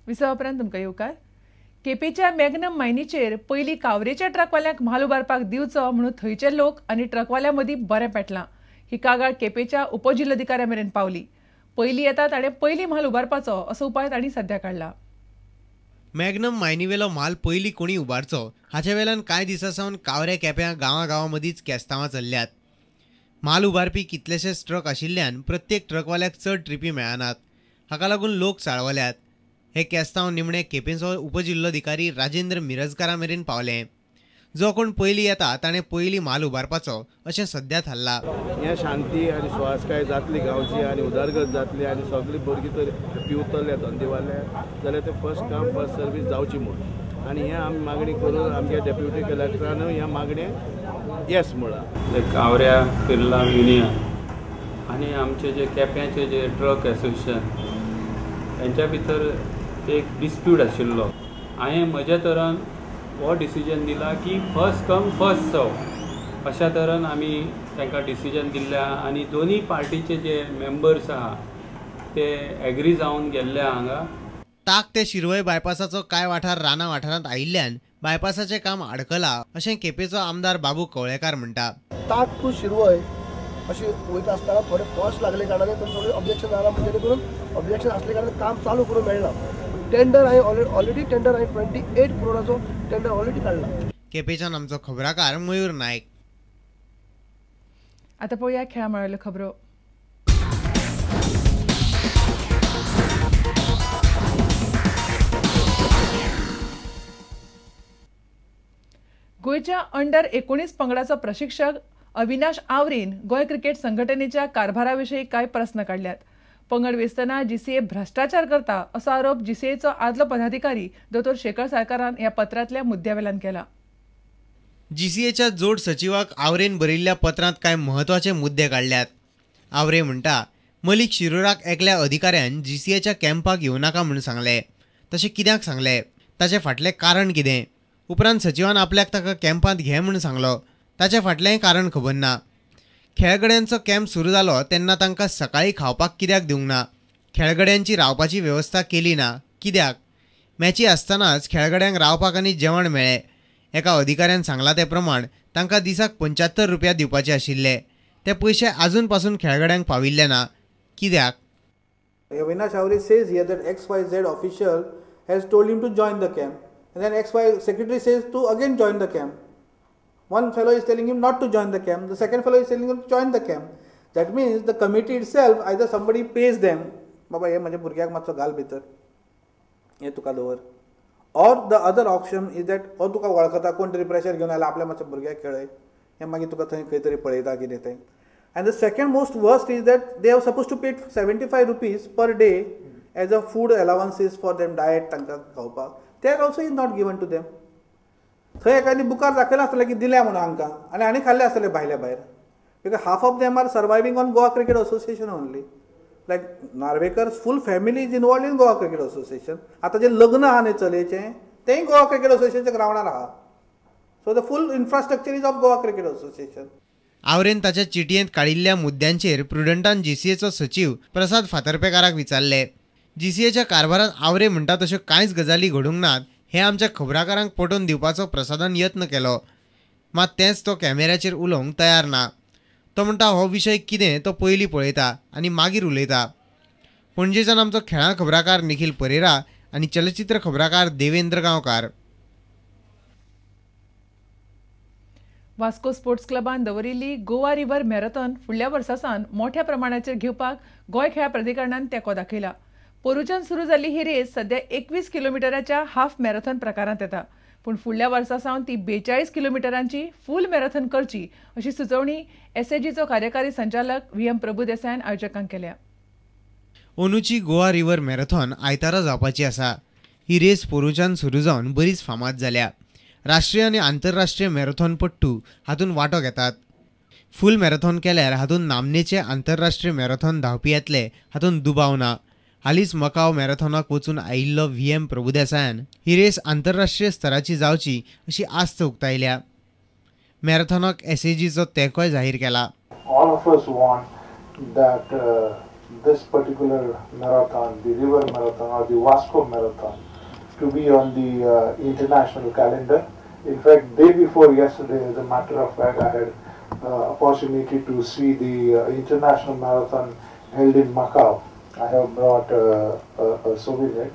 विसवा उपरांत तुमकां येवकार. केपेच्या मॅग्नम मायनीचेर पयलीं कावरेच्या ट्रकवाल्यांक म्हाल उबारपाक दिवचो म्हणून थंयचे लोक आनी ट्रकवाल्यां मदीं बरें पेटलां. ही कागाळ केपेच्या उपजिल्लोधिकाऱ्या मेरेन पावली. पयलीं येता ताणें पयलीं म्हाल उबारपाचो असो उपाय तांणी सध्या काडला. मॅग्नम मायनीवेलो म्हाल पयलीं कोणी उबारचो हाचे वेल्यान कांय दिसा सावन कावरे केप्यां गांवां मदींच केस्तांवां चल्ल्यात. म्हाल उबारपी कितलेशेच ट्रक आशिल्ल्यान प्रत्येक ट्रकवाल्याक चड ट्रिपी मेळनात. हाका लागून लोक चाळवल्यात. हे केस्तांव निमणे केपेंचो उपजिल्लोधिकारी राजेंद्र मिरजकारा मेरेन पावले. जो कोण पयलीं येता ताणें पयलीं म्हाल उबारपाचो अशें सध्या थारला. हें शांती आनी सुवासकाय जातली गांवची आनी उदरगत जातली आनी सगळीं भुरगीं तर हॅप्पी उरतले धंदेवाले जाल्यार ते फर्स्ट काम फर्स्ट सर्वीस जावची म्हूण आनी हें आमी मागणी करून आमच्या डेप्युटी कलेक्टरान ह्या मागणेक येस म्हणला. कावऱ्या किर्ला युनियन आनी आमचे जे केप्यांचे जे ट्रक एसोसिएशन हेंच्या भितर एक डिस्प्यूट आशिल्लो. हांवें म्हज्या तरान हो डिसिजन दिला की फर्स्ट कम फर्स्ट सर्व अशा तरेन आमी तांकां डिसिजन दिल्ल्या आनी दोनी पार्टीचे जे मेंबर्स आहा ते एग्री जावन गेल्ले हांगा. ताक ते शिरवय बायपासाचो कांय वाठार रानां वाठारांत आयिल्ल्यान बायपासाचें काम आडकलां अशें केपेचो आमदार बाबू कवळेकार म्हणटा. ताक टू शिरवय अशी वयता आसतना थोडे फर्स्ट लागले कारणान थोडे ऑब्जेक्शन जालां म्हणजे करून ऑब्जेक्शन आसले कारणान काम चालू करूंक मेळना. टेंडर हांवें ऑलरेडी 28 करोडाचो टेंडर ऑलरेडी काडला. केपेच्यान आमचो खबराकार मयूर नायक. आतां पळोवया खेळा मळावेल्यो खबरो. गोंयच्या अंडर-19 पंगडाचो प्रशिक्षक अविनाश आवरेन गोंय क्रिकेट संघटनेच्या कारभारा विशीं कांय प्रस्न काडल्यात. पंगड वेंचतना जीसीए भ्रश्टाचार करता असो आरोप जीसीएचो आदलो पदाधिकारी दोतोर शेखर सरकारान ह्या पत्रांतल्या मुद्द्यावेल्यान केला. जीसीएच्या जोड सचिवाक आवरेन बरयल्ल्या पत्रांत कांय म्हत्वाचे मुद्दे काडल्यात. आवरे म्हणटा मलीक शिरोराक एकल्या अधिकाऱ्यान जीसीएच्या कॅम्पाक येवनाका म्हूण सांगलें. तशें कित्याक सांगलें, ताचें फाटलें कारण कितें. उपरांत सचिवान आपल्याक ताका कॅम्पांत घे म्हूण सांगलो. ताचें फाटलेंय कारण खबर ना. खेळगड्यांचो कॅम्प सुरू जालो तेन्ना तांकां सकाळीं खावपाक कित्याक दिवंक ना. खेळगड्यांची रावपाची वेवस्था केली ना कित्याक. मॅची आसतनाच खेळगड्यांक रावपाक आनी जेवण मेळ्ळें. एका अधिकाऱ्यान सांगलां ते प्रमाण तांकां दिसाक 75 रुपया दिवपाचे आशिल्ले. ते पयशे आजून पासून खेळगड्यांक पाविल्ले ना कित्याक. Avinash Avre says here that XYZ official has told him to join the camp and then XY secretary says to again join the camp. One fellow is telling him not to join the camp, the second fellow is telling him to join the camp. That means the committee itself, either somebody pays them, baba हे माझ्या भुरग्याक मातसो घाल भितर हे तुका दवर, or the other option is that or तुका वळखता कोण तरी प्रेशर घेवन आयला आपल्या मातशें भुरग्याक खेळय हे मागीर तुका थंय खंय तरी पळयता कितें तें. And the second most worst is that they are supposed to pay 75 rupees per day as a food allowances for them diet तांकां खावपाक. That also is not given to them. थंय एकानी बुकार दाखयला आसतलें की दिल्या म्हणून हांकां आनी आनी खाल्ले आसतले भायल्या भायर. Because half of them are surviving on Goa cricket association only. Like Narvekar full family is involved in Goa cricket association. आतां जे लग्न आहा न्हय चलयेचें तेंय गोवा क्रिकेट असोसिएशनच्या ग्रावंडार आहा. So the full infrastructure is of Goa cricket association. आवरेन ताच्या चिटयेंत काडिल्ल्या मुद्द्यांचेर प्रुडंटान जीसीएचो सचिव प्रसाद फातर्पेकाराक विचारले. जीसीएच्या कारभारात आवरे म्हणटा तश्यो कांयच गजाली घडूंक नात हें आमच्या खबराकारांक पटोवन दिवपाचो प्रसादान यत्न केलो. मात तेंच तो कॅमेऱ्याचेर उलोवंक तयार ना. तो म्हणटा हो विशय कितें तो पयलीं पळयता आनी मागीर उलयता. पणजेच्यान आमचो खेळां खबराकार निखिल परेरा आनी चलचित्र खबराकार देवेंद्र गांवकार. वास्को स्पोर्ट्स क्लबान दवरिल्ली गोवा रिव्हर मॅरेथॉन फुडल्या वर्सासान मोठ्या प्रमाणाचेर घेवपाक गोंय खेळा प्राधिकरणान तेंको दाखयला. पोरुच्यान सुरू जाल्ली ही रेस सध्या 21 किलोमिटराच्या हाफ मॅरेथॉन प्रकारांत येता. पूण फुडल्या वर्सा सावन ती 42 किलोमिटरांची फूल मॅरेथॉन करची अशी सुचोवणी एसएजीचो कार्यकारी संचालक व्ही.एम. प्रभुदेसायान आयोजकांक केल्या. अंदूची गोवा रिव्हर मॅरेथॉन आयतारा जावपाची आसा. ही रेस पोरुच्यान सुरू जावन बरीच फामाद जाल्या. राष्ट्रीय आनी आंतरराष्ट्रीय मॅरेथॉन पट्टू हातूंत वांटो घेतात. फूल मॅरेथॉन केल्यार हातूंत नामनेचे आंतरराष्ट्रीय मॅरेथॉन धांवपी येतले हातूंत दुबाव ना. हालींच मकाव मॅरेथॉनाक वचून आयिल्लो व्ही.एम. प्रभुदेसायान ही रेस आंतरराष्ट्रीय स्तराची जावची अशी आस्त उक्तायल्या. मॅरेथॉनाक एसएजीचो तेंकोय जाहीर केला. All of us want that this particular marathon, the river marathon or the Vasco marathon, to be on the international calendar. In fact, day before yesterday, as a matter of fact, I had opportunity to see the international marathon held in Macau. I have brought a souvenir,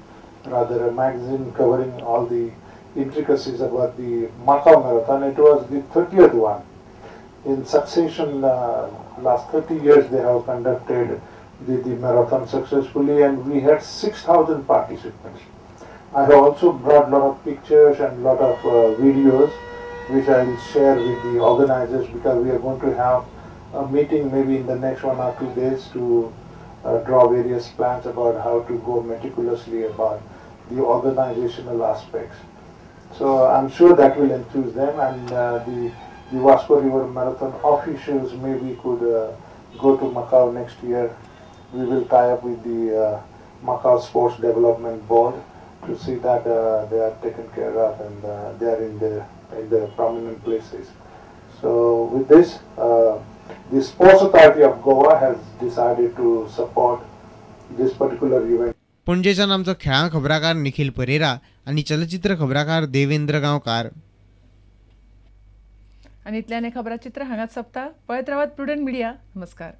rather a magazine covering all the intricacies about the Macau marathon. It was the 30th one. In succession, last 30 years they have conducted the marathon successfully, and we had 6,000 participants. I have also brought a lot of pictures and lot of videos which I will share with the organizers, because we are going to have a meeting maybe in the next 1 or 2 days to draw various plans about how to go meticulously about the organizational aspects. So I'm sure that will enthuse them, and the Vasco River Marathon officials maybe could go to Macau next year. We will tie up with the Macau Sports Development Board to see that they are taken care of and they are in the prominent places. So with this, the Sports Authority of Goa has decided to support this particular event. पणजेच्यान आमचो खेळां खबराकार निखिल परेरा आणि चलचित्र खबराकार देवेंद्र गांवकार. आणि इतल्यान खबराचित्र हांगाच सोंपता. पळयत रावात प्रुडंट मिडिया. नमस्कार.